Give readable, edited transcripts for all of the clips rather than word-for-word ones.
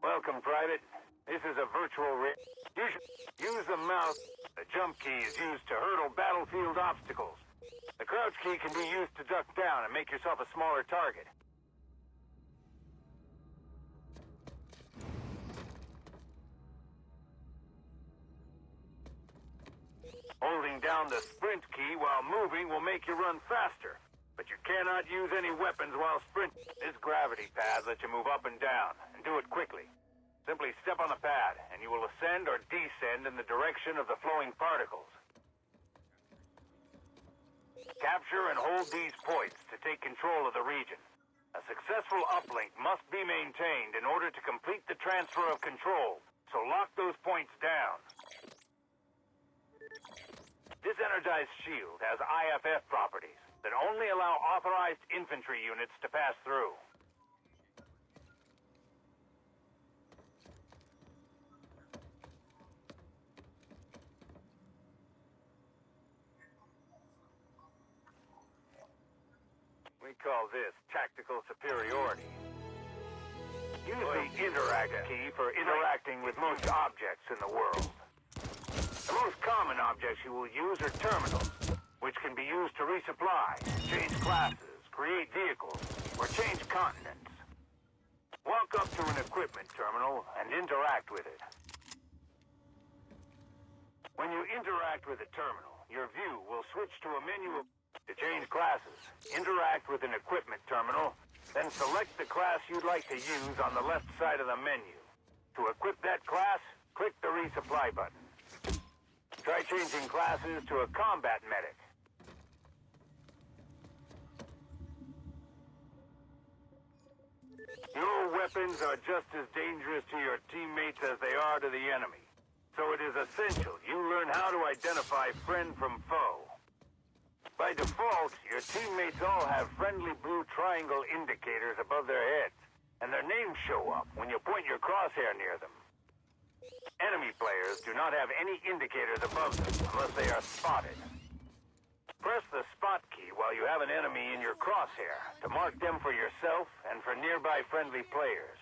Welcome, Private. This is a virtual use the mouse. The jump key is used to hurdle battlefield obstacles. The crouch key can be used to duck down and make yourself a smaller target. Holding down the sprint key while moving will make you run faster, but you cannot use any weapons while sprinting. This gravity pad lets you move up and down, and do it quickly. Simply step on the pad, and you will ascend or descend in the direction of the flowing particles. Capture and hold these points to take control of the region. A successful uplink must be maintained in order to complete the transfer of control, so lock those points down. This energized shield has IFF properties that only allow authorized infantry units to pass through. We call this tactical superiority. Use the interact key for interacting with most objects in the world. The most common objects you will use are terminals, which can be used to resupply, change classes, create vehicles, or change continents. Walk up to an equipment terminal and interact with it. When you interact with a terminal, your view will switch to a menu to change classes. Interact with an equipment terminal, then select the class you'd like to use on the left side of the menu. To equip that class, click the resupply button. Try changing classes to a combat medic. Your weapons are just as dangerous to your teammates as they are to the enemy. So it is essential you learn how to identify friend from foe. By default, your teammates all have friendly blue triangle indicators above their heads, and their names show up when you point your crosshair near them. Enemy players do not have any indicators above them unless they are spotted. Press the spot key while you have an enemy in your crosshair to mark them for yourself and for nearby friendly players.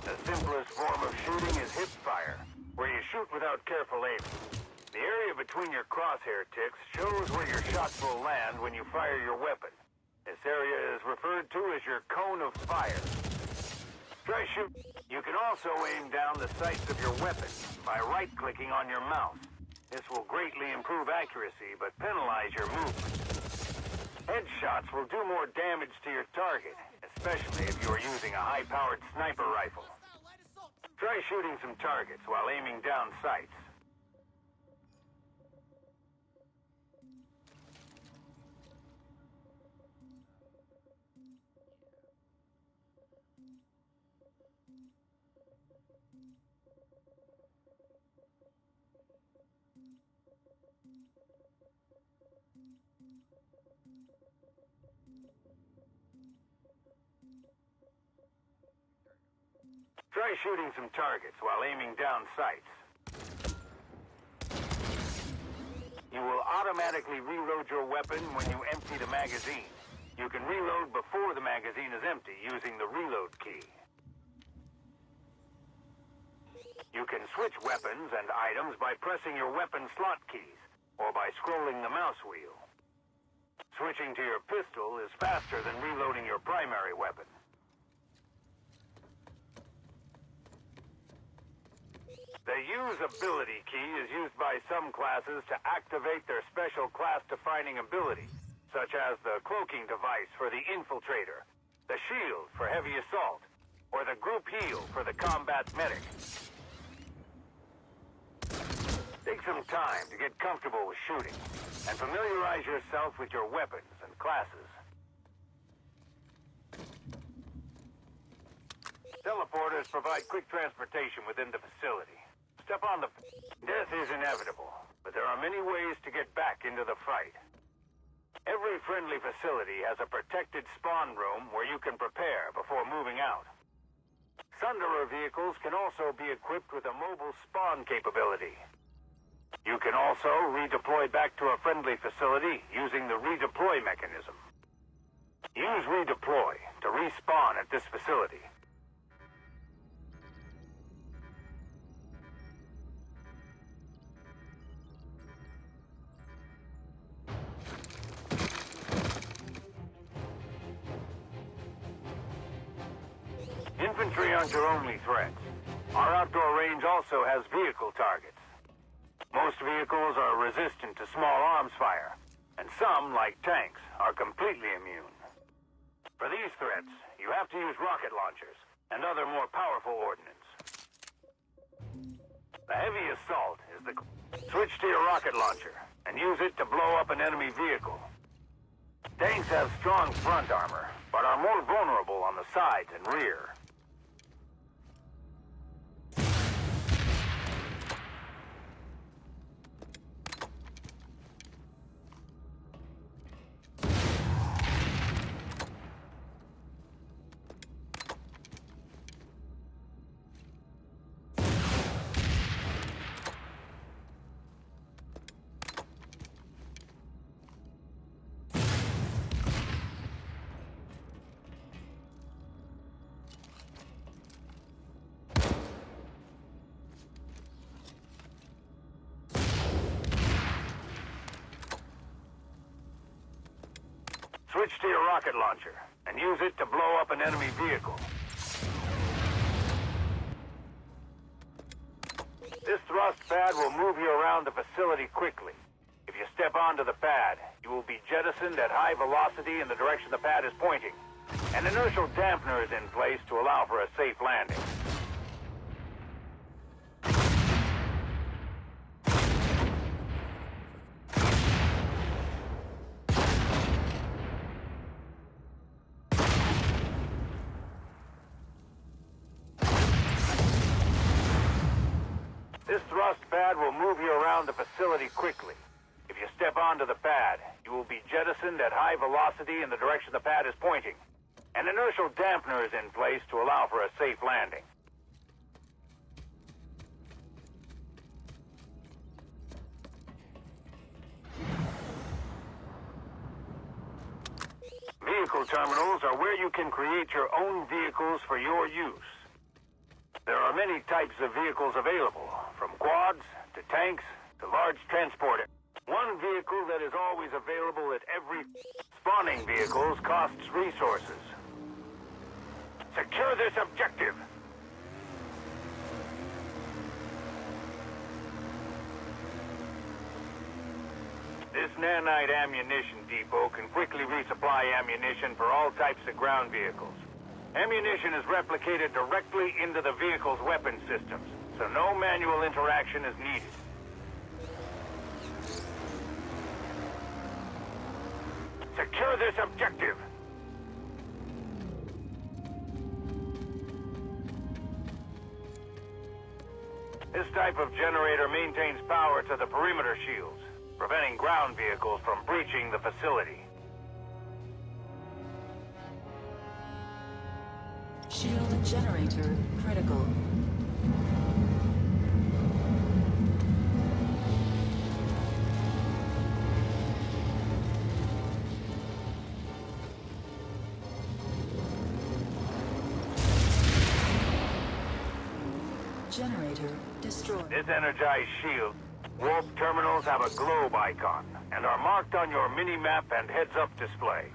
The simplest form of shooting is hip fire, where you shoot without careful aiming. The area between your crosshair ticks shows where your shots will land when you fire your weapon. This area is referred to as your cone of fire. Try shoot. You can also aim down the sights of your weapon by right-clicking on your mouse. This will greatly improve accuracy, but penalize your movement. Headshots will do more damage to your target, especially if you are using a high-powered sniper rifle. Try shooting some targets while aiming down sights. Try shooting some targets while aiming down sights. You will automatically reload your weapon when you empty the magazine. You can reload before the magazine is empty using the reload key. You can switch weapons and items by pressing your weapon slot keys, or by scrolling the mouse wheel. Switching to your pistol is faster than reloading your primary weapon. The use ability key is used by some classes to activate their special class-defining ability, such as the cloaking device for the infiltrator, the shield for heavy assault, or the group heal for the combat medic. Take some time to get comfortable with shooting, and familiarize yourself with your weapons and classes. Teleporters provide quick transportation within the facility. Step on the... Death is inevitable, but there are many ways to get back into the fight. Every friendly facility has a protected spawn room where you can prepare before moving out. Sunderer vehicles can also be equipped with a mobile spawn capability. You can also redeploy back to a friendly facility using the redeploy mechanism. Use redeploy to respawn at this facility. aren't your only threats. Our outdoor range also has vehicle targets. Most vehicles are resistant to small arms fire, and some, like tanks, are completely immune. For these threats, you have to use rocket launchers and other more powerful ordnance. The heavy assault is the... Switch to your rocket launcher and use it to blow up an enemy vehicle. Tanks have strong front armor, but are more vulnerable on the sides and rear. Switch to your rocket launcher and use it to blow up an enemy vehicle. This thrust pad will move you around the facility quickly. If you step onto the pad, you will be jettisoned at high velocity in the direction the pad is pointing. An inertial dampener is in place to allow for a safe landing. This thrust pad will move you around the facility quickly. If you step onto the pad, you will be jettisoned at high velocity in the direction the pad is pointing. An inertial dampener is in place to allow for a safe landing. Vehicle terminals are where you can create your own vehicles for your use. There are many types of vehicles available, from quads to tanks to large transporters. One vehicle that is always available at every... Spawning vehicles costs resources. Secure this objective! This nanite ammunition depot can quickly resupply ammunition for all types of ground vehicles. Ammunition is replicated directly into the vehicle's weapon systems, so no manual interaction is needed. Secure this objective! This type of generator maintains power to the perimeter shields, preventing ground vehicles from breaching the facility. Shield generator critical. Generator destroyed. This energized shield, warp terminals have a globe icon and are marked on your mini-map and heads-up display.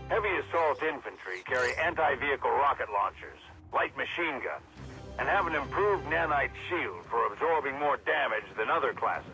Heavy assault infantry carry anti-vehicle rocket launchers, light machine guns, and have an improved nanite shield for absorbing more damage than other classes.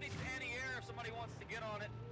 underneath the anti-air if somebody wants to get on it.